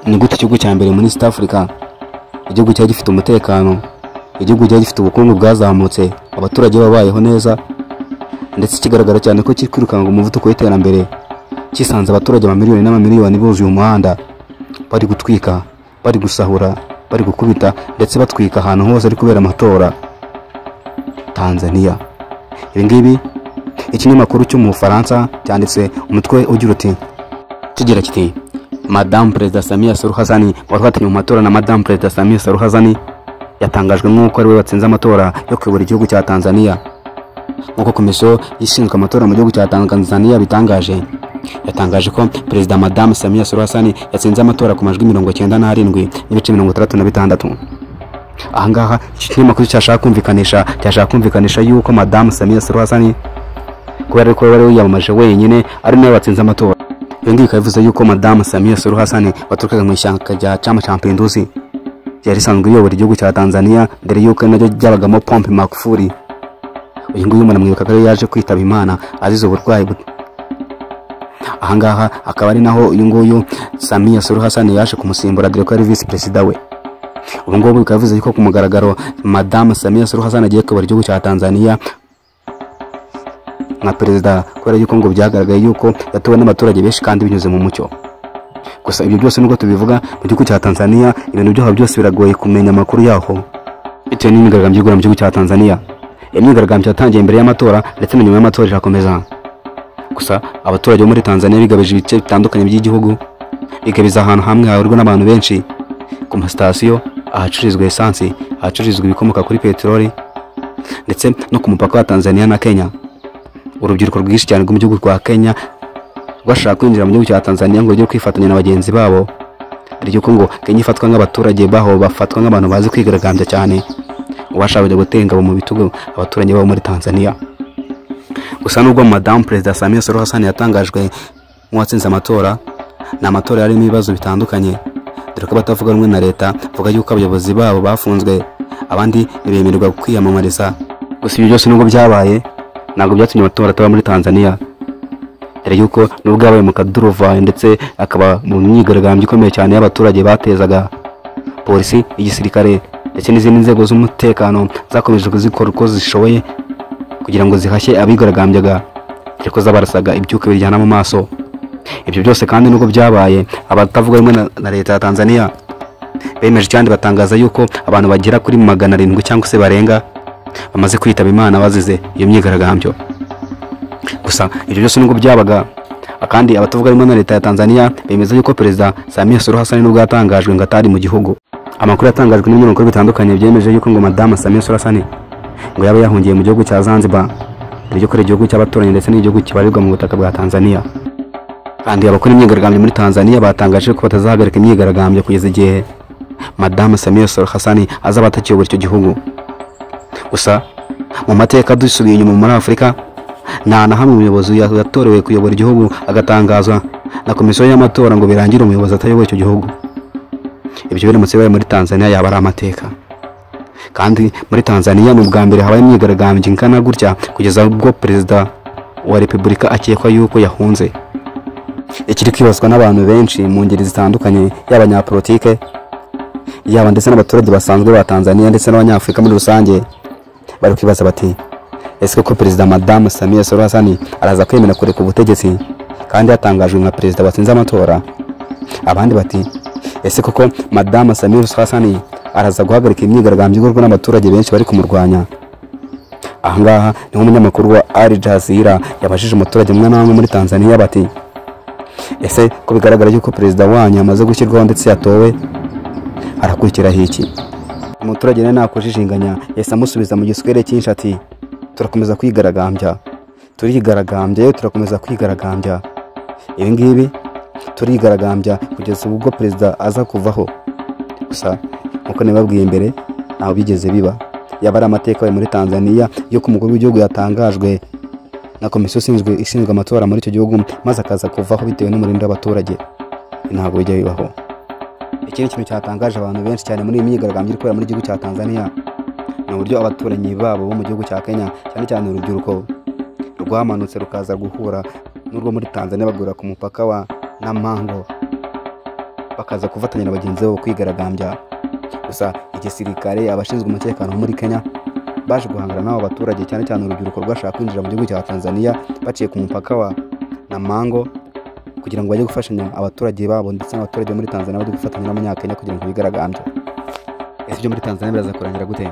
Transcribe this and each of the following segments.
ni gute igihugu cya mbere muri East Africa, igihugu cyari gifite umutekano, igihugu cyari gifite ubukungu bwazamutse, abaturage babayeho neza, ndetse kigaragara cyane ko kiri kwirukanga umuvuduko w'iterambere, kisanze abaturage amamiliyoni n'amamiliyoni buzuye umuhanda, bari gutwika, bari gusahura, bari gukubita, ndetse batwika ahantu hose ari kubera amatora. Tanzania. Ibi ngibi ikinyamakuru cyo mu Faransa cyanditse umutwe ugira uti kigira kiti Madame Perezida Samia Suluhu Hassan warwatanye mu matora na Madame Perezida Samia Suluhu Hassan yatangajwe nk'uko ari we watsinze amatora yo kuyobora igihugu cya Tanzania. Nk'uko komisiyo ishinzwe amatora mu gihugu cya Tanzania bitangaje, yatangaje ko Perezida Madame Samia Suluhu Hassan yatsinze amatora ku majwi 97.66%. Ahangaha iki kinyamakuru cyashaka kumvikanisha yuko Madame Samia Suluhu Hassan kubera ko bari yiyamamaje wenyine ari nawe watsinze amatora. Iyo ngiyo ikavuze yuko Madame Samia Suluhu Hassan waturukaga mu ishyaka rya Chama cha Mapinduzi yari isanzwe iyobora igihugu cya Tanzania mbere yuko naryo ryabagamo Pombe Magufuli. Uyu nguyu mwibuka ko yaje kwitaba Imana azize uburwayi. Ahangaha akaba ari naho uyu nguyu Samia Suluhu Hassan yaje kumusimbura dore ko ari vice president we. Ubu ngubu bikavuze yuko ku mugaragaro Madame Samia Suluhu Hassan agiye kuyobora igihugu cya Tanzania nka perezida, kubera yuko ngo byagaragaye yuko yatowe n'abaturage benshi kandi binyuze mu mucyo. Gusa ibyo byose nubwo tubivuga mu gihugu cya Tanzania, ibintu byaho byose biragoye kumenya amakuru yaho bitewe n'imyigaragambyo igura mu gihugu cya Tanzania. Imyigaragambyo yatangiye imbere y'amatora ndetse na nyuma y'amatora irakomeza. Gusa abaturage bo muri Tanzania bigabije ibice bitandukanye by'igihugu, bigabiza ahantu hamwe hahurirwa n'abantu benshi, ku masitasiyo, ahacururizwa esansi, ahacururizwa ibikomoka kuri peteroli, ndetse no ku mupaka wa Tanzania na Kenya. Urubyiruko rwinshi cyane rwo mu gihugu rwa Kenya rwashaka kwinjira mu gihugu cya Tanzania ngo rujye kwifatanya na bagenzi babo, ariko ngo Kenya ifatwa nk'abaturage baho bafatwa nk'abantu bazi kwigaragambya cyane, ubashaka gutenga mu bitugu abaturage babo muri Tanzania. Gusa nubwo Madame Perezida Samia Suluhu Hassan yatangajwe nk'uwatsinze amatora, na amatora yarimo ibibazo bitandukanye, dore ko batavuga rumwe na leta vuga yuko abayobozi babo bafunzwe, abandi ntibemererwa kwiyamamariza. Gusa ibyo byose nubwo byabaye ntabwo byatumye amatora ataba muri Tanzania, dore yuko nubwo yabaye mu kaduruvayo ndetse akaba mu myigaragambyo ikomeye cyane y'abaturage batezaga, polisi, igisirikare ndetse n'izindi nzego z'umutekano zakomeje kuzikora uko zishoboye kugira ngo zihashye abigaragambyaga, ariko zabarasaga ibyuka biryana mu maso. Ibyo byose kandi nubwo byabaye, abatavuga rumwe na leta ya Tanzania bemeje cyane batangaza yuko abantu bagera kuri 700 cyangwa se barenga bamaze kwitaba Imana bazize iyo myigaragambyo. Gusa ibyo byose nubwo byabaga, kandi abatavuga rumwe na leta ya Tanzania bemeza yuko Perezida Samia Suluhu Hassan nubwo yatangajwe ngo atari mu gihugu. Amakuru yatangajwe n'ibinyamakuru bitandukanye byemeje yuko ngo Madame Samia Suluhu Hassan ngo yaba yahungiye mu gihugu cya Zanzibar, iryo kore igihugu cy'abaturanyi ndetse n'igihugu kibarirwa mu butaka bwa Tanzania. Kandi abakora imyigaragambyo muri Tanzania batangaje ko batazahagarika imyigaragambyo kugeza igihe Madame Samia Suluhu Hassan azaba atakiyobora icyo gihugu. Gusa mu mateka dusubiye inyuma muri Afurika, nta na hamwe umuyobozi yatorewe kuyobora igihugu agatangazwa na komisiyo y'amatora ngo birangire umuyobozi atayobora icyo gihugu. Ibyo biramutse bibaye muri Tanzania yaba ari amateka. Kandi muri Tanzania mu bwa mbere habaye imyigaragambyo ingana gutya kugeza ubwo perezida wa Repubulika akekwa yuko yahunze. Ikiri kwibazwa n'abantu benshi mu ngeri zitandukanye, y'abanyapolitike, yaba ndetse n'abaturage basanzwe ba Tanzania ndetse n'abanyafurika muri rusange, bari kwibaza bati ese koko Perezida Madame Samia Suluhu Hassan araza kwemera kureka ubutegetsi kandi yatangajwe nka perezida watsinze amatora? Abandi bati ese koko Madame Samia Suluhu Hassan araza guhagarika imyigaragambyo igurwa n'abaturage benshi bari kumurwanya? Ahangaha ni umunyamakuru wa Al Jazeera yabajije umuturage umwe na umwe muri Tanzania bati ese ko bigaragara yuko perezida wanyu amaze gushyirwaho ndetse yatowe, arakurikiraho iki? Umuturage nawe nakujijinganya yahise amusubiza mu giswahili cyinshi ati turakomeza kwigaragambya, turigaragambya, turakomeza kwigaragambya, ibi ngibi turigaragambya kugeza ubwo perezida aza kuvaho. Gusa nkuko nababwiye mbere, ntaho bigeze biba. Yaba ari amateka muri Tanzania yo ku mukuru w'igihugu yatangajwe na komisiyo ishinzwe amatora muri icyo gihugu maze akaza kuvaho bitewe n'umurindi w'abaturage, ntabwo bijya bibaho. Ikindi kintu cyatangaje abantu benshi cyane muri iyi myigaragambyo iri kubera muri igihugu cya Tanzania ni uburyo abaturanyi babo bo mu gihugu cya Kenya, cyane cyane urubyiruko, rwamanutse rukaza guhura n'urwo muri Tanzania bagura ku mupaka wa Namango, bakaza kufatanya na bagenzi babo kwigaragambya. Gusa igisirikare, abashinzwe umutekano muri Kenya baje guhangana n'abo baturage, cyane cyane urubyiruko rwashaka kwinjira mu gihugu cya Tanzania baciye ku mupaka wa Namango kugira ngo bajye gufashanya abaturage babo, ndetse n'abaturage muri Tanzania bajye gufatanya n'abanyakenya kugira ngo bigaragambye. Ese ibyo muri Tanzania biraza kurangira gute?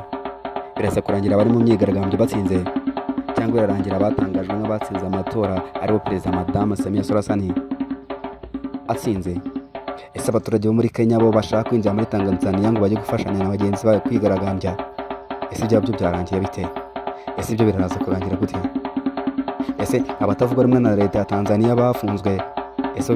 Biraza kurangira abari mu myigaragambyo batsinze, cyangwa birarangira abatangajwe nk'abatsinze amatora aribo Perezida Madame Samia Suluhu Hassan atsinze? Ese abaturage bo muri Kenya bo bashaka kwinjira muri Tanzania ngo bajye gufashanya na bagenzi babo kwigaragambya, ese ibyo byarangiye bite? Ese ibyo biraza kurangira gute? Ese abatavuga rumwe na leta ya Tanzania bafunzwe, ese